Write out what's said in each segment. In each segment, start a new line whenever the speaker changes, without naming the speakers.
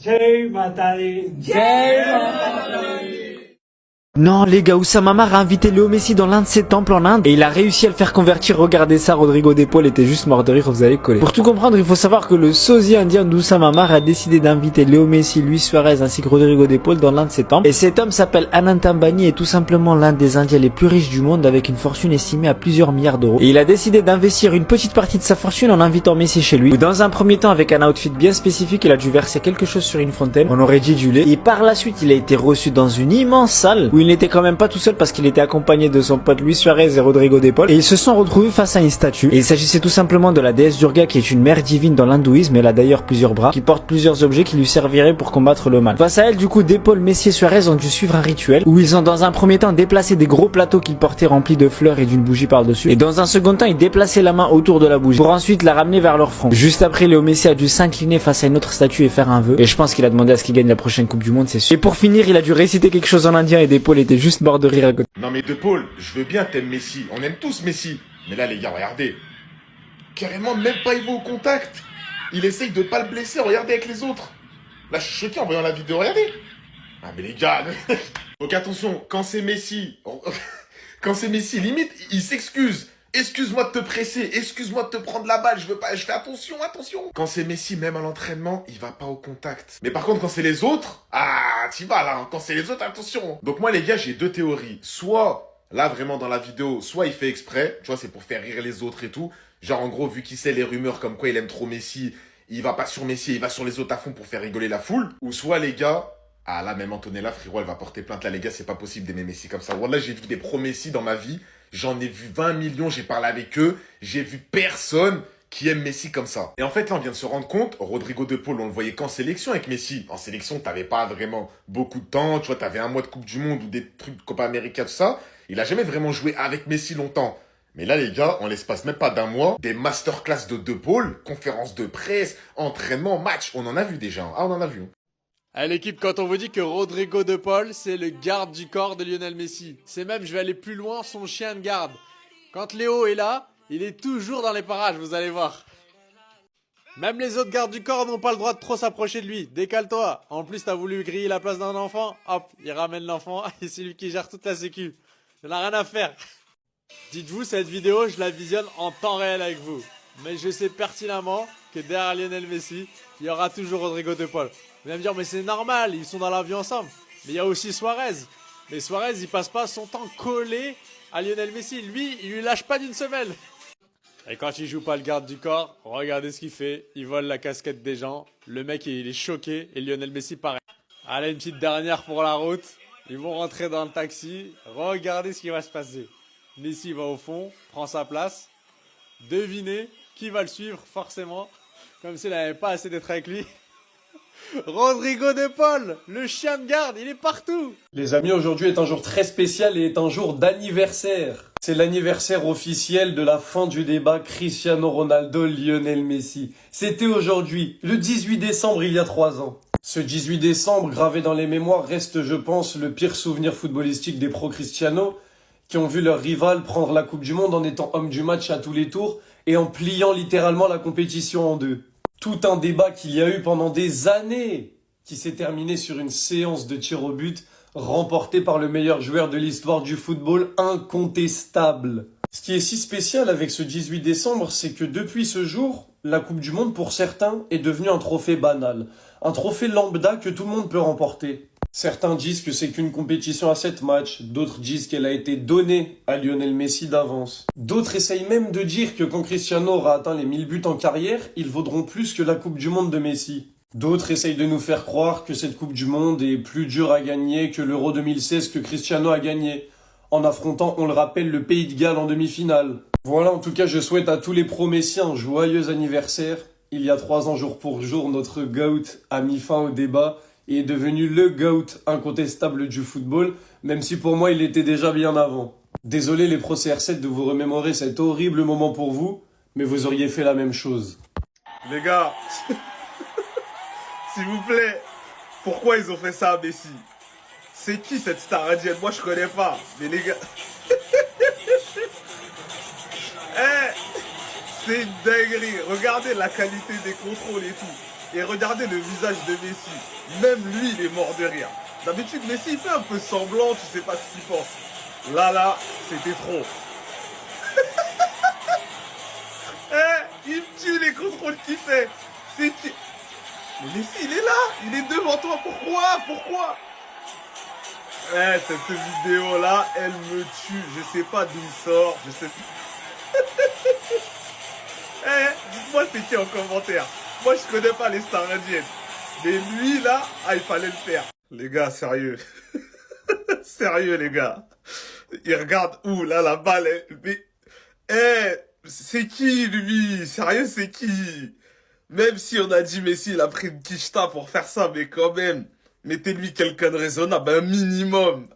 Jai Mata Di.
Non les gars, Oussama Hamar a invité Léo Messi dans l'un de ses temples en Inde et il a réussi à le faire convertir. Regardez ça, Rodrigo De Paul était juste mort de rire, vous allez coller. Pour tout comprendre, il faut savoir que le sosie indien d'Oussama Hamar a décidé d'inviter Léo Messi, Luis Suarez ainsi que Rodrigo De Paul dans l'un de ses temples. Et cet homme s'appelle Anant Ambani et est tout simplement l'un des Indiens les plus riches du monde avec une fortune estimée à plusieurs milliards d'euros. Et il a décidé d'investir une petite partie de sa fortune en invitant Messi chez lui. Où dans un premier temps, avec un outfit bien spécifique, il a dû verser quelque chose sur une fontaine, on aurait dit du lait. Et par la suite, il a été reçu dans une immense salle où il n'était quand même pas tout seul parce qu'il était accompagné de son pote Luis Suarez et Rodrigo De Paul et ils se sont retrouvés face à une statue et il s'agissait tout simplement de la déesse Durga qui est une mère divine dans l'hindouisme. Elle a d'ailleurs plusieurs bras qui portent plusieurs objets qui lui serviraient pour combattre le mal. Face à elle, du coup, De Paul, Messi et Suarez ont dû suivre un rituel où ils ont dans un premier temps déplacé des gros plateaux qu'ils portaient remplis de fleurs et d'une bougie par-dessus et dans un second temps ils déplaçaient la main autour de la bougie pour ensuite la ramener vers leur front. Juste après, Léo Messi a dû s'incliner face à une autre statue et faire un vœu et je pense qu'il a demandé à ce qu'il gagne la prochaine Coupe du Monde, c'est sûr. Et pour finir, il a dû réciter quelque chose en indien et De Paul était juste mort de rire à côté.
Non mais De Paul, je veux bien t'aimes Messi, on aime tous Messi. Mais là les gars, regardez. Carrément même pas il va au contact. Il essaye de pas le blesser, regardez avec les autres. Là je suis choqué en voyant la vidéo, regardez. Ah mais les gars. Donc attention, quand c'est Messi, limite, il s'excuse. Excuse-moi de te presser, excuse-moi de te prendre la balle, je fais attention. Quand c'est Messi, même à l'entraînement, il va pas au contact. Mais par contre, quand c'est les autres, t'y vas là, hein. Quand c'est les autres, attention. Donc moi les gars, j'ai deux théories. Soit, là vraiment dans la vidéo, soit il fait exprès, tu vois, c'est pour faire rire les autres et tout. Genre en gros, vu qu'il sait les rumeurs comme quoi il aime trop Messi, il va pas sur Messi, il va sur les autres à fond pour faire rigoler la foule. Ou soit les gars, là même Antonella, frérot, elle va porter plainte. Là les gars, c'est pas possible d'aimer Messi comme ça. Voilà, j'ai vu des pros Messi dans ma vie. J'en ai vu 20 millions, j'ai parlé avec eux, j'ai vu personne qui aime Messi comme ça. Et en fait, là, on vient de se rendre compte, Rodrigo De Paul, on le voyait qu'en sélection avec Messi. En sélection, t'avais pas vraiment beaucoup de temps, tu vois, t'avais un mois de Coupe du Monde ou des trucs de Copa América, tout ça. Il a jamais vraiment joué avec Messi longtemps. Mais là, les gars, en l'espace même pas d'un mois, des masterclass de Paul, conférences de presse, entraînement, match, on en a vu déjà. On en a vu.
Allez l'équipe, quand on vous dit que Rodrigo De Paul, c'est le garde du corps de Lionel Messi. C'est même, je vais aller plus loin, son chien de garde. Quand Léo est là, il est toujours dans les parages, vous allez voir. Même les autres gardes du corps n'ont pas le droit de trop s'approcher de lui. Décale-toi. En plus, t'as voulu griller la place d'un enfant. Hop, il ramène l'enfant et c'est lui qui gère toute la sécu. Il n'a rien à faire. Dites-vous, cette vidéo, je la visionne en temps réel avec vous. Mais je sais pertinemment que derrière Lionel Messi, il y aura toujours Rodrigo De Paul. Vous allez me dire, mais c'est normal, ils sont dans l'avion ensemble. Mais il y a aussi Suarez. Mais Suarez, il passe pas son temps collé à Lionel Messi. Lui, il lui lâche pas d'une semelle. Et quand il joue pas le garde du corps, regardez ce qu'il fait. Il vole la casquette des gens. Le mec, il est choqué. Et Lionel Messi, pareil. Allez, une petite dernière pour la route. Ils vont rentrer dans le taxi. Regardez ce qui va se passer. Messi va au fond, prend sa place. Devinez qui va le suivre, forcément. Comme s'il n'avait pas assez d'être avec lui. Rodrigo De Paul, le chien de garde, il est partout.
Les amis, aujourd'hui est un jour très spécial et est un jour d'anniversaire. C'est l'anniversaire officiel de la fin du débat Cristiano Ronaldo-Lionel Messi. C'était aujourd'hui, le 18 décembre, il y a 3 ans. Ce 18 décembre, gravé dans les mémoires, reste, je pense, le pire souvenir footballistique des pro-Cristiano, qui ont vu leur rival prendre la Coupe du Monde en étant homme du match à tous les tours et en pliant littéralement la compétition en deux. Tout un débat qu'il y a eu pendant des années, qui s'est terminé sur une séance de tir au but remportée par le meilleur joueur de l'histoire du football, incontestable. Ce qui est si spécial avec ce 18 décembre, c'est que depuis ce jour, la Coupe du Monde pour certains est devenue un trophée banal, un trophée lambda que tout le monde peut remporter. Certains disent que c'est qu'une compétition à 7 matchs, d'autres disent qu'elle a été donnée à Lionel Messi d'avance. D'autres essayent même de dire que quand Cristiano aura atteint les 1000 buts en carrière, ils vaudront plus que la Coupe du Monde de Messi. D'autres essayent de nous faire croire que cette Coupe du Monde est plus dure à gagner que l'Euro 2016 que Cristiano a gagné, en affrontant, on le rappelle, le Pays de Galles en demi-finale. Voilà, en tout cas, je souhaite à tous les pro-Messi un joyeux anniversaire. Il y a 3 ans, jour pour jour, notre GOAT a mis fin au débat et est devenu le GOAT incontestable du football, même si pour moi il était déjà bien avant. Désolé les pros CR7 de vous remémorer cet horrible moment pour vous, mais vous auriez fait la même chose.
Les gars, s'il vous plaît, pourquoi ils ont fait ça à Messi? C'est qui cette star indienne? Moi je connais pas, mais les gars... C'est une dinguerie, regardez la qualité des contrôles et tout. Et regardez le visage de Messi. Même lui, il est mort de rire. D'habitude, Messi, il fait un peu semblant, tu sais pas ce qu'il pense. Là, c'était trop. Il me tue les contrôles qu'il fait. C'est qui? Mais Messi, il est là. Il est devant toi. Pourquoi? Cette vidéo-là, elle me tue. Je sais pas d'où il sort. Je sais pas. Dites-moi c'est qui en commentaire. Moi, je connais pas les stars indiennes. Mais lui, là, il fallait le faire. Les gars, sérieux. Sérieux, les gars. Il regarde où, là, la balle. Mais, c'est qui, lui? Sérieux, c'est qui? Même si on a dit Messi, il a pris une quicheta pour faire ça, mais quand même, mettez-lui quelqu'un de raisonnable, un minimum.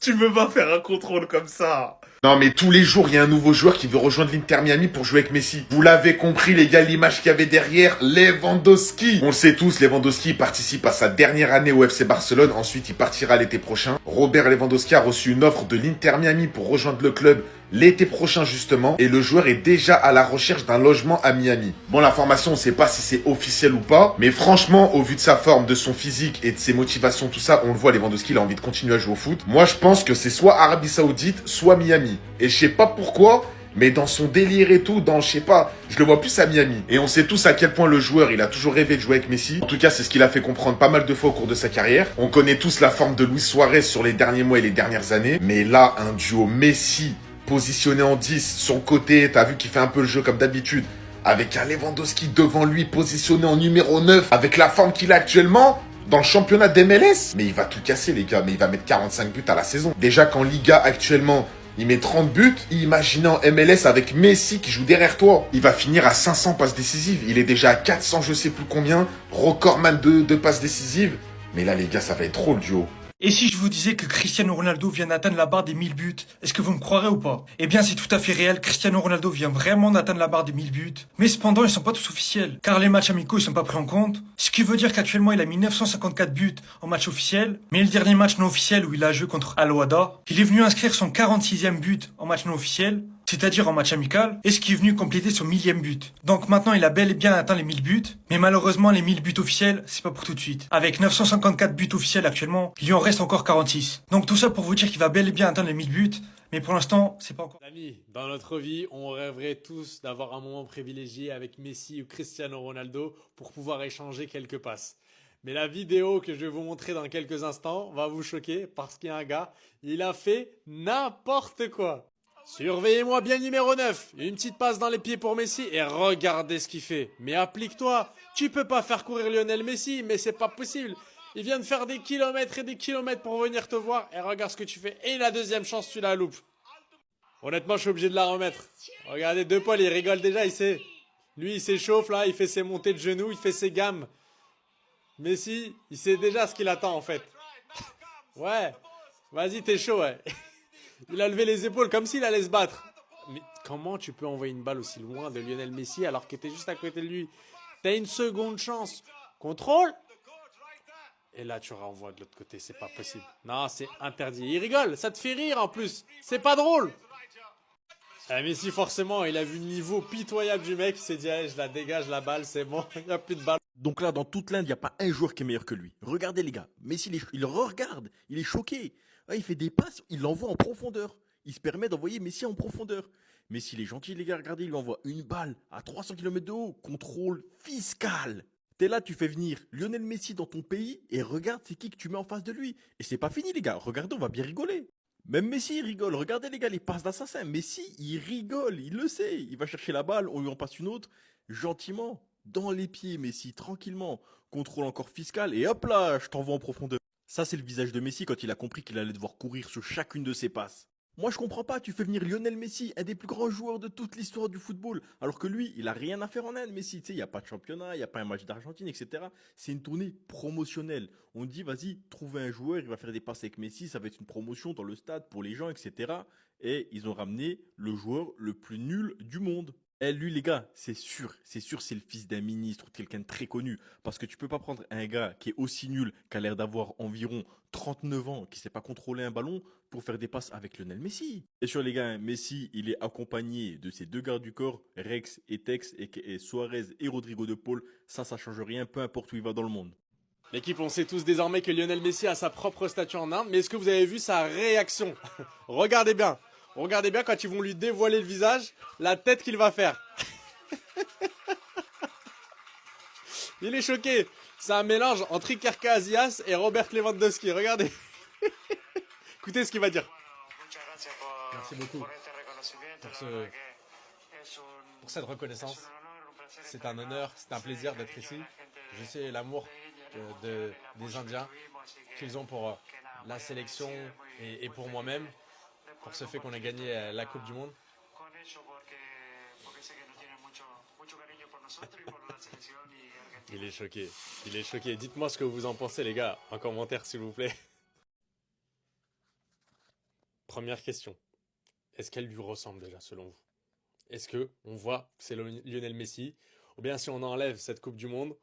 Tu peux pas faire un contrôle comme ça. Non mais tous les jours, il y a un nouveau joueur qui veut rejoindre l'Inter Miami pour jouer avec Messi. Vous l'avez compris les gars, l'image qu'il y avait derrière, Lewandowski. On le sait tous, Lewandowski participe à sa dernière année au FC Barcelone. Ensuite, il partira l'été prochain. Robert Lewandowski a reçu une offre de l'Inter Miami pour rejoindre le club l'été prochain justement. Et le joueur est déjà à la recherche d'un logement à Miami. Bon, l'information, on sait pas si c'est officiel ou pas. Mais franchement, au vu de sa forme, de son physique et de ses motivations, tout ça, on le voit, Lewandowski, il a envie de continuer à jouer au foot. Moi, je pense que c'est soit Arabie Saoudite, soit Miami. Et je sais pas pourquoi, mais dans son délire et tout, je sais pas, je le vois plus à Miami. Et on sait tous à quel point le joueur, il a toujours rêvé de jouer avec Messi. En tout cas, c'est ce qu'il a fait comprendre pas mal de fois au cours de sa carrière. On connaît tous la forme de Luis Suarez sur les derniers mois et les dernières années. Mais là, un duo Messi, positionné en 10, son côté, t'as vu qu'il fait un peu le jeu comme d'habitude, avec un Lewandowski devant lui, positionné en numéro 9, avec la forme qu'il a actuellement, dans le championnat d'MLS. Mais il va tout casser, les gars, mais il va mettre 45 buts à la saison. Déjà qu'en Liga, actuellement, il met 30 buts, imaginez en MLS avec Messi qui joue derrière toi. Il va finir à 500 passes décisives. Il est déjà à 400 je sais plus combien. Recordman de passes décisives. Mais là les gars, ça va être trop le duo.
Et si je vous disais que Cristiano Ronaldo vient d'atteindre la barre des 1000 buts, est-ce que vous me croirez ou pas? Eh bien, c'est tout à fait réel, Cristiano Ronaldo vient vraiment d'atteindre la barre des 1000 buts. Mais cependant, ils sont pas tous officiels, car les matchs amicaux, ils sont pas pris en compte. Ce qui veut dire qu'actuellement, il a mis 954 buts en match officiel. Mais le dernier match non officiel où il a joué contre Al Wahda, il est venu inscrire son 46e but en match non officiel, c'est-à-dire en match amical, et ce qui est venu compléter son 1000e but. Donc maintenant, il a bel et bien atteint les 1000 buts, mais malheureusement, les 1000 buts officiels, c'est pas pour tout de suite. Avec 954 buts officiels actuellement, il lui en reste encore 46. Donc tout ça pour vous dire qu'il va bel et bien atteindre les 1000 buts, mais pour l'instant, c'est pas encore.
Amis, dans notre vie, on rêverait tous d'avoir un moment privilégié avec Messi ou Cristiano Ronaldo pour pouvoir échanger quelques passes. Mais la vidéo que je vais vous montrer dans quelques instants va vous choquer parce qu'il y a un gars, il a fait n'importe quoi. Surveillez-moi bien numéro 9, une petite passe dans les pieds pour Messi et regardez ce qu'il fait. Mais applique-toi, tu peux pas faire courir Lionel Messi, mais c'est pas possible. Il vient de faire des kilomètres et des kilomètres pour venir te voir et regarde ce que tu fais. Et la deuxième chance, tu la loupes. Honnêtement, je suis obligé de la remettre. Regardez, De Paul, il rigole déjà, il sait. Lui, il s'échauffe là, il fait ses montées de genoux, il fait ses gammes. Messi, il sait déjà ce qu'il attend en fait. Ouais, vas-y, t'es chaud, ouais. Il a levé les épaules comme s'il allait se battre. Mais comment tu peux envoyer une balle aussi loin de Lionel Messi alors que t'es juste à côté de lui? T'as une seconde chance. Contrôle. Et là, tu renvoies de l'autre côté. C'est pas possible. Non, c'est interdit. Il rigole. Ça te fait rire en plus. C'est pas drôle. Messi, forcément, il a vu le niveau pitoyable du mec. Il s'est dit, allez, je la dégage la balle. C'est bon. Il n'y a plus de balle.
Donc là, dans toute l'Inde, il n'y a pas un joueur qui est meilleur que lui. Regardez les gars, Messi, il regarde, il est choqué. Ah, il fait des passes, il l'envoie en profondeur. Il se permet d'envoyer Messi en profondeur. Messi, il est gentil les gars, regardez, il lui envoie une balle à 300 km de haut. Contrôle fiscal. T'es là, tu fais venir Lionel Messi dans ton pays et regarde c'est qui que tu mets en face de lui. Et c'est pas fini les gars, regardez, on va bien rigoler. Même Messi, il rigole. Regardez les gars, les passes d'assassin. Messi, il rigole, il le sait. Il va chercher la balle, on lui en passe une autre, gentiment. Dans les pieds, Messi, tranquillement. Contrôle encore fiscal, et hop là, je t'envoie en profondeur. Ça, c'est le visage de Messi quand il a compris qu'il allait devoir courir sur chacune de ses passes. Moi, je comprends pas, tu fais venir Lionel Messi, un des plus grands joueurs de toute l'histoire du football, alors que lui, il a rien à faire en Inde, Messi. Tu sais, il n'y a pas de championnat, il n'y a pas un match d'Argentine, etc. C'est une tournée promotionnelle. On dit, vas-y, trouvez un joueur, il va faire des passes avec Messi, ça va être une promotion dans le stade pour les gens, etc. Et ils ont ramené le joueur le plus nul du monde. Eh, lui, les gars, c'est sûr, c'est le fils d'un ministre ou de quelqu'un de très connu. Parce que tu peux pas prendre un gars qui est aussi nul, qui a l'air d'avoir environ 39 ans, qui sait pas contrôler un ballon, pour faire des passes avec Lionel Messi. Et sur les gars, hein, Messi, il est accompagné de ses deux gardes du corps, Rex et Tex, et Suarez et Rodrigo de Paul. Ça change rien, peu importe où il va dans le monde.
L'équipe, on sait tous désormais que Lionel Messi a sa propre statue en Inde, mais est-ce que vous avez vu sa réaction? Regardez bien quand ils vont lui dévoiler le visage, la tête qu'il va faire. Il est choqué. C'est un mélange entre Iker Casillas et Robert Lewandowski. Regardez. Écoutez ce qu'il va dire. Merci beaucoup pour cette reconnaissance. C'est un honneur, c'est un plaisir d'être ici. Je sais l'amour des Indiens qu'ils ont pour la sélection et pour moi-même, pour ce fait qu'on a gagné la Coupe du Monde. Il est choqué. Dites-moi ce que vous en pensez, les gars, en commentaire, s'il vous plaît. Première question. Est-ce qu'elle lui ressemble déjà, selon vous? Est-ce que on voit que c'est Lionel Messi? Ou bien si on enlève cette Coupe du Monde,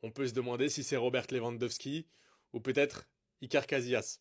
on peut se demander si c'est Robert Lewandowski ou peut-être Iker Casillas.